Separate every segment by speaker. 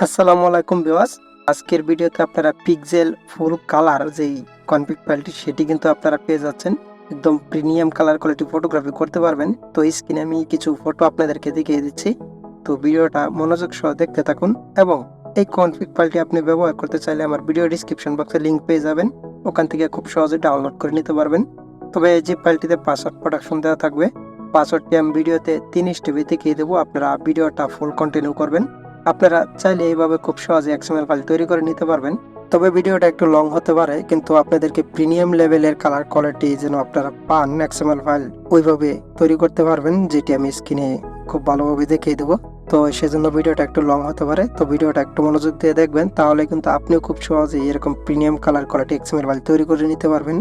Speaker 1: আসসালামু আলাইকুম ভিউয়ার্স। আজকের ভিডিওতে আপনারা পিক্সেল ফুল কালার যেই কনফিগ ফাইলটি সেটি কিন্তু আপনারা পেয়ে যাচ্ছেন। একদম প্রিমিয়াম কালার কোয়ালিটি ফটোগ্রাফি করতে পারবেন। তো স্ক্রিনে আমি কিছু ফটো আপনাদেরকে দেখিয়ে দিচ্ছি। তো ভিডিওটা মনোযোগ সহ দেখতে থাকুন এবং এই কনফিগ ফাইলটি আপনি ব্যবহার করতে চাইলে আমার ভিডিও ডিসক্রিপশন বক্সে লিংক পেয়ে যাবেন। ওখান থেকে খুব সহজে ডাউনলোড করে নিতে পারবেন। তবে এই জিপ ফাইলটিতে পাসওয়ার্ড প্রোটেকশন দেওয়া থাকবে। পাসওয়ার্ডটি আমি ভিডিওতে 3 স্টেপে দেখিয়ে দেবো। আপনারা ভিডিওটা ফুল কন্টিনিউ করবেন। আপনারা চাইলে এইভাবে খুব সহজে এক্সএমএল ফাইল তৈরি করে নিতে পারবেন। তবে ভিডিওটা একটু লং হতে পারে, কিন্তু আপনাদেরকে প্রিমিয়াম লেভেলের কালার কোয়ালিটি যেন আপনারা পান এক্সএমএল ফাইল ওইভাবে তৈরি করতে পারবেন, যেটি আমি স্ক্রিনে খুব ভালোভাবে দেখিয়ে দেবো। তো সেজন্য ভিডিওটা একটু লং হতে পারে, তো ভিডিওটা একটু মনোযোগ দিয়ে দেখবেন, তাহলে কিন্তু আপনিও খুব সহজে এরকম premium colour quality XML file তৈরি করে নিতে পারবেন।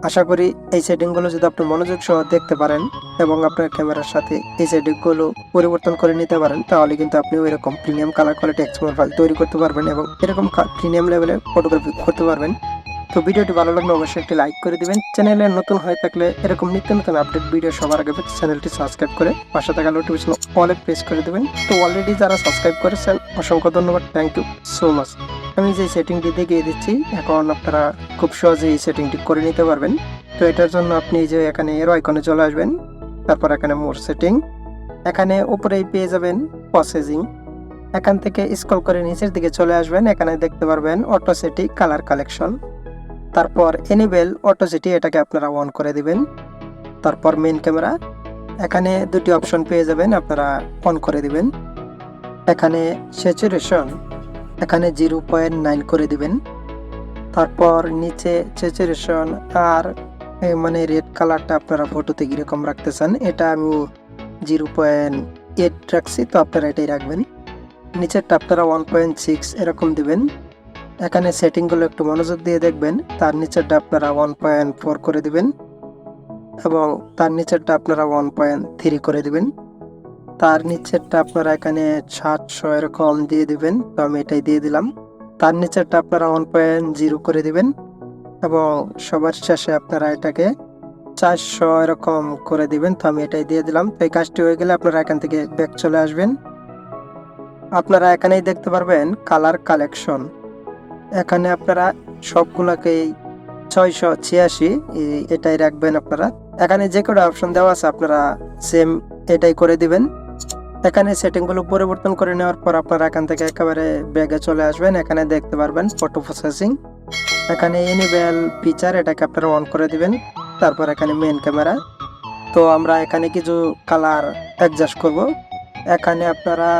Speaker 1: আশা করি এই সেটিংগুলো যদি আপনি মনোযোগ সহ দেখতে পারেন এবং আপনার ক্যামেরার সাথে এই সেটিংগুলো পরিবর্তন করে নিতে পারেন, তাহলে কিন্তু আপনি এরকম premium colour quality export file তৈরি করতে পারবেন এবং এরকম প্রিমিয়াম লেভেলে ফটোগ্রাফি করতে পারবেন। তো ভিডিওটি ভালো লাগলে অবশ্যই একটি লাইক করে দিবেন। চ্যানেলে নতুন হয়ে থাকলে এরকম নিত্য নতুন আপডেট ভিডিও সবার আগে পেতে চ্যানেলটি সাবস্ক্রাইব করে পাশে থাকা নোটিফিকেশন অলে প্রেস করে দেবেন। তো অলরেডি যারা সাবস্ক্রাইব করেছেন অসংখ্য ধন্যবাদ, থ্যাংক ইউ সো মাচ। আমি যে সেটিংটি দেখিয়ে দিচ্ছি, এখন আপনারা খুব সহজে এই সেটিংটি করে নিতে পারবেন। তো এটার জন্য আপনি যে এখানে এরো আইকনে চলে আসবেন, তারপর এখানে মোর সেটিং, এখানে উপরেই পেয়ে যাবেন প্রসেসিং। এখান থেকে স্ক্রল করে নিচের দিকে চলে আসবেন, এখানে দেখতে পারবেন অটো সেটি কালার কালেকশন, তারপর এনেবল অটো সেটি, এটাকে আপনারা অন করে দিবেন। তারপর মেইন ক্যামেরা, এখানে দুটি অপশন পেয়ে যাবেন, আপনারা অন করে দিবেন। এখানে স্যাচুরেশন, এখানে 0.9 করে দিবেন। তারপর নিচে স্যাচুরেশন আর মানে রেড কালারটা আপনারা ফটোতে কিরকম রাখতে চান, এটা আমি 0.8 রাখছি, তো আপনারা এটাই রাখবেন। নিচেরটা আপনারা 1.6 এরকম দিবেন। এখানে সেটিংগুলো একটু মনোযোগ দিয়ে দেখবেন। তার নিচেরটা আপনারা 1.4 করে দিবেন এবং তার নিচেরটা আপনারা 1.3 করে দিবেন। তার নিচেরটা আপনারা এখানে 700 এরকম দিয়ে দিবেন, তো আমি এটাই দিয়ে দিলাম। তার নিচেরটা আপনারা 1.0 করে দিবেন এবং সবার শেষে আপনারা এটাকে 400 এরকম করে দিবেন, তো আমি এটাই দিয়ে দিলাম। তো এই কাজটি হয়ে গেলে আপনারা এখান থেকে ব্যাক চলে আসবেন। আপনারা এখানেই দেখতে পারবেন কালার কালেকশন, এখানে আপনারা সবগুলোকেই 686 এটাই রাখবেন। আপনারা এখানে যে কোনো অপশন দেওয়া আছে আপনারা সেম এটাই করে দিবেন। এখানে সেটিংগুলো পরিবর্তন করে নেওয়ার পর আপনারা এখান থেকে একেবারে ব্যাগে চলে আসবেন। এখানে দেখতে পারবেন ফটো প্রসেসিং, এখানে এনেবল ফিচার, এটাকে আপনারা অন করে দিবেন। তারপর এখানে মেইন ক্যামেরা, তো আমরা এখানে কিছু কালার অ্যাডজাস্ট করব। এখানে আপনারা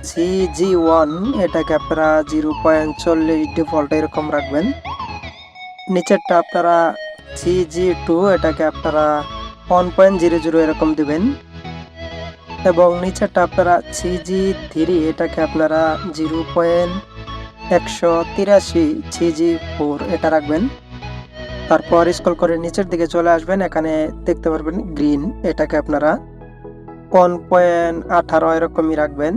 Speaker 1: CG1 এটাকে আপনারা 0.40 ডিফল্ট এরকম রাখবেন। নিচেরটা আপনারা CG2 এটাকে আপনারা 1.00 এরকম দিবেন এবং নিচেরটা আপনারা CG3 এটাকে আপনারা 0.183 CG4 এটা রাখবেন। তারপর স্ক্রল করে নিচের দিকে চলে আসবেন, এখানে দেখতে পারবেন গ্রিন, এটাকে আপনারা 1.18 এরকমই রাখবেন।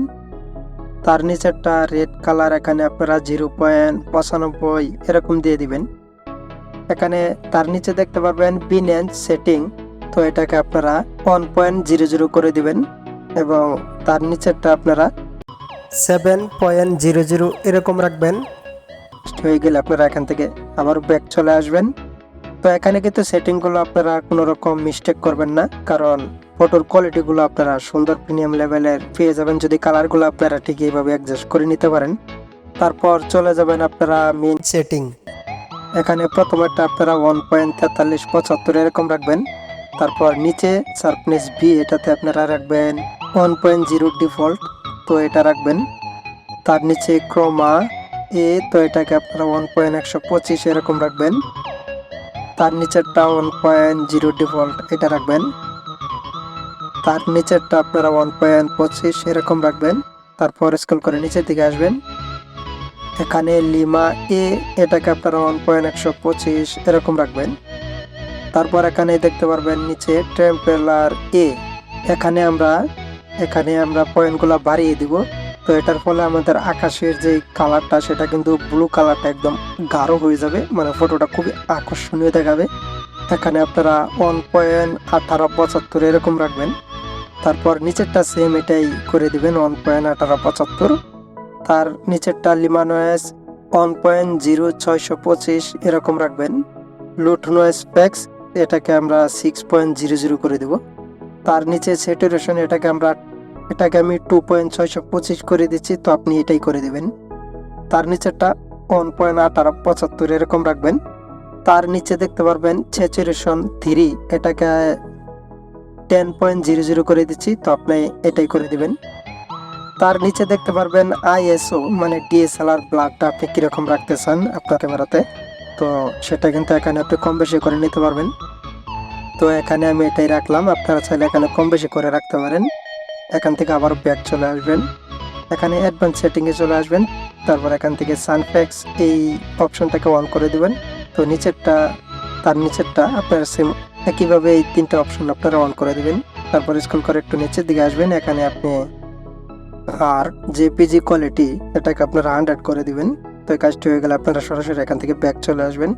Speaker 1: তার নিচেরটা রেড কালার, এখানে আপনারা 0.95 এরকম দিয়ে দিবেন। এখানে তার নিচে দেখতে পারবেন বিনেন্স সেটিং, তো এটাকে আপনারা 1.00 করে দিবেন এবং তার নিচেরটা আপনারা 7.00 এরকম রাখবেন। হয়ে গেলে আপনারা এখান থেকে আবার ব্যাক চলে আসবেন। তো এখানে কিন্তু সেটিংগুলো আপনারা কোনো রকম মিস্টেক করবেন না, কারণ ফটোর কোয়ালিটিগুলো আপনারা সুন্দর প্রিমিয়াম লেভেলের পেয়ে যাবেন যদি কালারগুলো আপনারা ঠিক এইভাবে অ্যাডজাস্ট করে নিতে পারেন। তারপর চলে যাবেন আপনারা মেইন সেটিং, এখানে প্রথমেরটা আপনারা 1.4375 এরকম রাখবেন। তারপর নিচে শার্পনেস বি, এটাতে আপনারা রাখবেন 1.0 ডিফল্ট, তো এটা রাখবেন। তার নিচে ক্রোমা এ, তো এটাকে আপনারা 1.125 এরকম রাখবেন। তার নিচেরটা 1.0 ডিফল্ট এটা রাখবেন। তার নিচেরটা আপনারা 1.25 এরকম রাখবেন। তারপর স্ক্রল করে নিচের দিকে আসবেন, এখানে লিমা এ, এটাকে আপনারা 1.125 এরকম রাখবেন। তারপর এখানে দেখতে পারবেন নিচে টেম্পেলার এ, এখানে আমরা পয়েন্টগুলো বাড়িয়ে দিব। তো এটার ফলে আমাদের আকাশের যে কালারটা সেটা কিন্তু ব্লু কালারটা একদম গাঢ় হয়ে যাবে, মানে ফটোটা খুবই আকর্ষণীয় দেখাবে। এখানে আপনারা 1.1875 এরকম রাখবেন। তারপর নিচেরটা সেম এটাই করে দিবেন 1.1875। তার নিচেরটা লিমা নয়েজ 1.0625 এরকম রাখবেন। লুট নয়েজ প্যাক্স এটাকে আমরা 6.00 করে দেব। তার নিচে স্যাচুরেশন এটাকে আমি 2.625 করে দিচ্ছি, তো আপনি এটাই করে দেবেন। তার নিচেরটা 1.1875 এরকম রাখবেন। তার নিচে দেখতে পারবেন স্যাচুরেশন 3 এটাকে 10.00 করে দিচ্ছি, তো আপনি এটাই করে দিবেন। তার নিচে দেখতে পারবেন আইএসও মানে ডিএসএলআর ব্লাডটা আপনি কিরকম রাখতে চান আপনার ক্যামেরাতে, তো সেটা কিন্তু এখানে আপনি কম বেশি করে নিতে পারবেন। তো এখানে আমি এটাই রাখলাম, আপনারা চাইলে এখানে কম বেশি করে রাখতে পারেন। এখান থেকে আবার ব্যাক চলে আসবেন, এখানে অ্যাডভান্স সেটিংয়ে চলে আসবেন। তারপর এখান থেকে সানফ্লেক্স এই অপশনটাকে অন করে দিবেন। তো তার নিচেরটা আপনারা সেম একইভাবে এই 3টা অপশন আপনারা অন করে দিবেন। তারপর স্ক্রল করে একটু নিচের দিকে আসবেন, এখানে আপনি আর জেপিজি কোয়ালিটি এটাকে আপনারা 100 করে দিবেন। তো এই কাজটি হয়ে গেলে আপনারা সরাসরি এখান থেকে ব্যাক চলে আসবেন।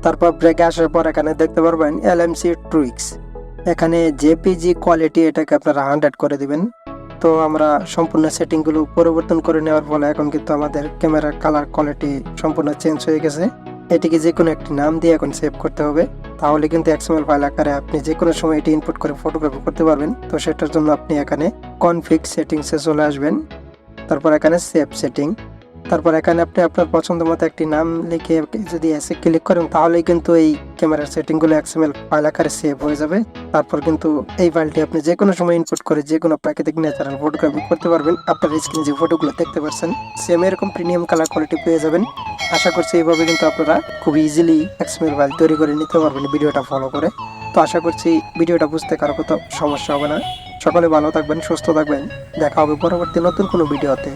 Speaker 1: তারপর ব্রেকে আসার পর এখানে দেখতে পারবেন এলএমসি টুইক্স, এখানে জেপিজি কোয়ালিটি এটাকে আপনারা 100 করে দিবেন। তো আমরা সম্পূর্ণ সেটিংগুলো পরিবর্তন করে নেওয়ার ফলে এখন কিন্তু আমাদের ক্যামেরার কালার কোয়ালিটি সম্পূর্ণ চেঞ্জ হয়ে গেছে। এটিকে যে কোনো একটি নাম দিয়ে এখন সেভ করতে হবে, তাহলে কিন্তু এক্সএমএল ফাইল আকারে আপনি যে কোনো সময় এটি ইনপুট করে ফটোগ্রাফি করতে পারবেন। তো সেটার জন্য আপনি এখানে কনফিগ সেটিংসে চলে আসবেন, তারপর এখানে সেভ সেটিং, তারপর এখানে আপনি আপনার পছন্দ মতো একটি নাম লিখে যদি এসে ক্লিক করেন তাহলেই কিন্তু এই ক্যামেরার সেটিংগুলো এক্সএমএল ফাইল আকারে সেভ হয়ে যাবে। তারপর কিন্তু এই ফাইলটি আপনি যে কোনো সময় ইনপুট করে যে কোনো প্রাকৃতিক ন্যাচারাল ফটোগ্রাফি করতে পারবেন। আপনার স্ক্রিনে যে ফটোগুলো দেখতে পাচ্ছেন সেম এরকম প্রিমিয়াম কালার কোয়ালিটি পেয়ে যাবেন। আশা করছি এইভাবে কিন্তু আপনারা খুব ইজিলি এক্সএমএল ফাইল তৈরি করে নিতে পারবেন ভিডিওটা ফলো করে। তো আশা করছি ভিডিওটা বুঝতে কারো কোথাও সমস্যা হবে না। সকলে ভালো থাকবেন, সুস্থ থাকবেন, দেখা হবে পরবর্তী নতুন কোনো ভিডিওতে।